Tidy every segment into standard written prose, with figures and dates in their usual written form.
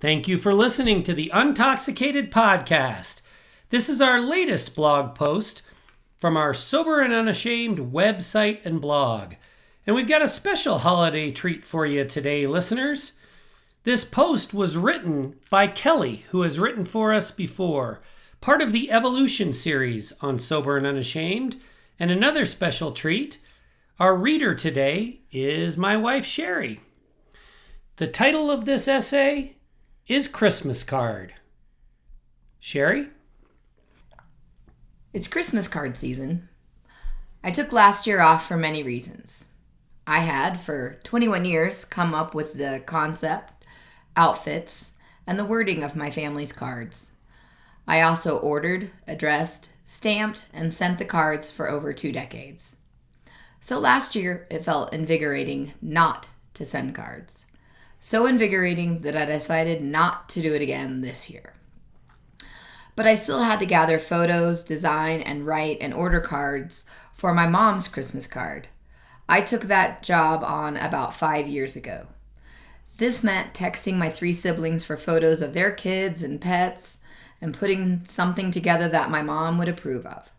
Thank you for listening to the Untoxicated Podcast. This is our latest blog post from our Sober and Unashamed website and blog. And we've got a special holiday treat for you today, listeners. This post was written by Kelly, who has written for us before, part of the Evolution series on Sober and Unashamed. And another special treat, our reader today is my wife, Sherry. The title of this essay is Christmas Card. Sherry? It's Christmas card season. I took last year off for many reasons. I had, for 21 years, come up with the concept, outfits, and the wording of my family's cards. I also ordered, addressed, stamped, and sent the cards for over 2 decades. So last year, it felt invigorating not to send cards. So invigorating that I decided not to do it again this year. But I still had to gather photos, design, and write and order cards for my mom's Christmas card. I took that job on about 5 years ago. This meant texting my 3 siblings for photos of their kids and pets and putting something together that my mom would approve of.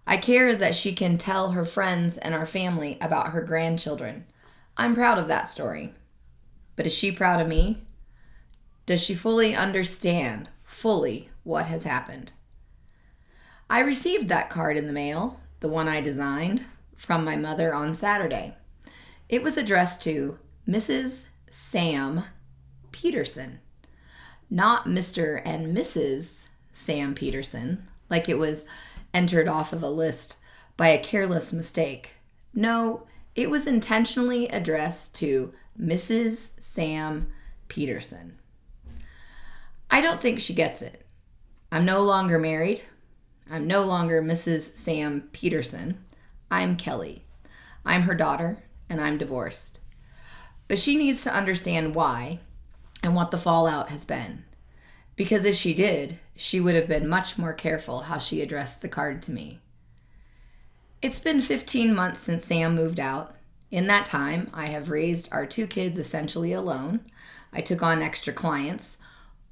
I care that she can tell her friends and our family about her grandchildren. I'm proud of that story. But is she proud of me? Does she fully understand what has happened? I received that card in the mail, the one I designed, from my mother on Saturday. It was addressed to Mrs. Sam Peterson, not Mr. and Mrs. Sam Peterson, like it was entered off of a list by a careless mistake. No, it was intentionally addressed to Mrs. Sam Peterson. I don't think she gets it. I'm no longer married. I'm no longer Mrs. Sam Peterson. I'm Kelly. I'm her daughter, and I'm divorced. But she needs to understand why and what the fallout has been. Because if she did, she would have been much more careful how she addressed the card to me. It's been 15 months since Sam moved out. In that time, I have raised our 2 kids essentially alone. I took on extra clients,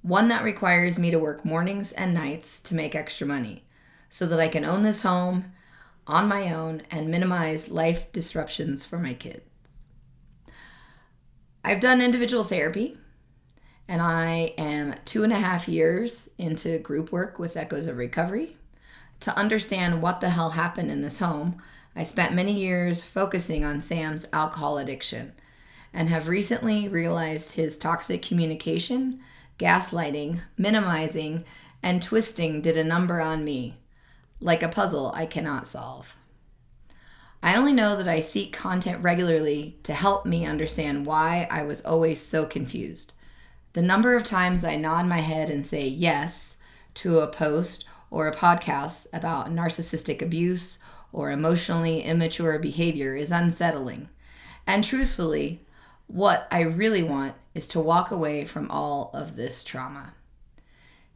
one that requires me to work mornings and nights to make extra money, so that I can own this home on my own and minimize life disruptions for my kids. I've done individual therapy, and I am 2.5 years into group work with Echoes of Recovery. To understand what the hell happened in this home, I spent many years focusing on Sam's alcohol addiction and have recently realized his toxic communication, gaslighting, minimizing, and twisting did a number on me, like a puzzle I cannot solve. I only know that I seek content regularly to help me understand why I was always so confused. The number of times I nod my head and say yes to a post or a podcast about narcissistic abuse or emotionally immature behavior is unsettling. And truthfully, what I really want is to walk away from all of this trauma.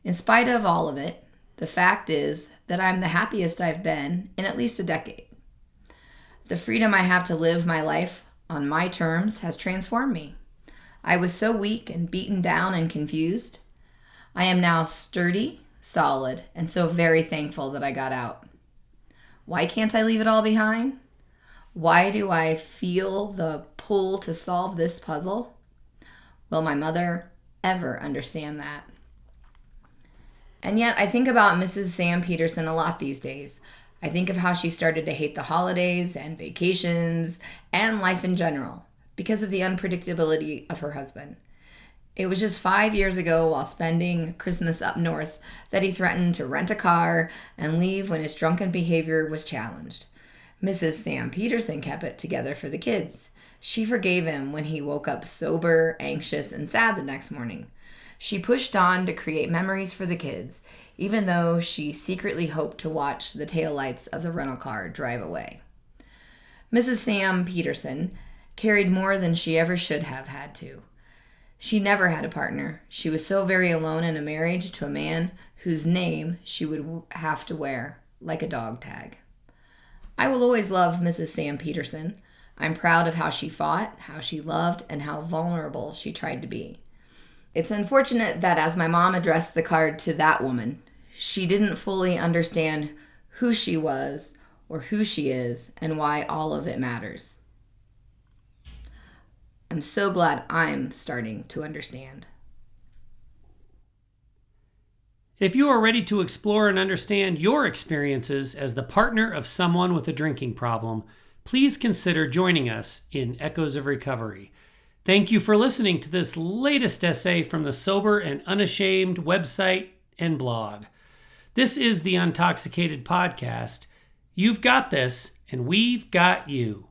In spite of all of it, the fact is that I'm the happiest I've been in at least a decade. The freedom I have to live my life on my terms has transformed me. I was so weak and beaten down and confused. I am now sturdy, solid, and so very thankful that I got out. Why can't I leave it all behind? Why do I feel the pull to solve this puzzle? Will my mother ever understand that? And yet I think about Mrs. Sam Peterson a lot these days. I think of how she started to hate the holidays and vacations and life in general because of the unpredictability of her husband. It was just 5 years ago while spending Christmas up north that he threatened to rent a car and leave when his drunken behavior was challenged. Mrs. Sam Peterson kept it together for the kids. She forgave him when he woke up sober, anxious, and sad the next morning. She pushed on to create memories for the kids, even though she secretly hoped to watch the taillights of the rental car drive away. Mrs. Sam Peterson carried more than she ever should have had to. She never had a partner. She was so very alone in a marriage to a man whose name she would have to wear like a dog tag. I will always love Mrs. Sam Peterson. I'm proud of how she fought, how she loved, and how vulnerable she tried to be. It's unfortunate that as my mom addressed the card to that woman, she didn't fully understand who she was or who she is and why all of it matters. I'm so glad I'm starting to understand. If you are ready to explore and understand your experiences as the partner of someone with a drinking problem, please consider joining us in Echoes of Recovery. Thank you for listening to this latest essay from the Sober and Unashamed website and blog. This is the Untoxicated Podcast. You've got this, and we've got you.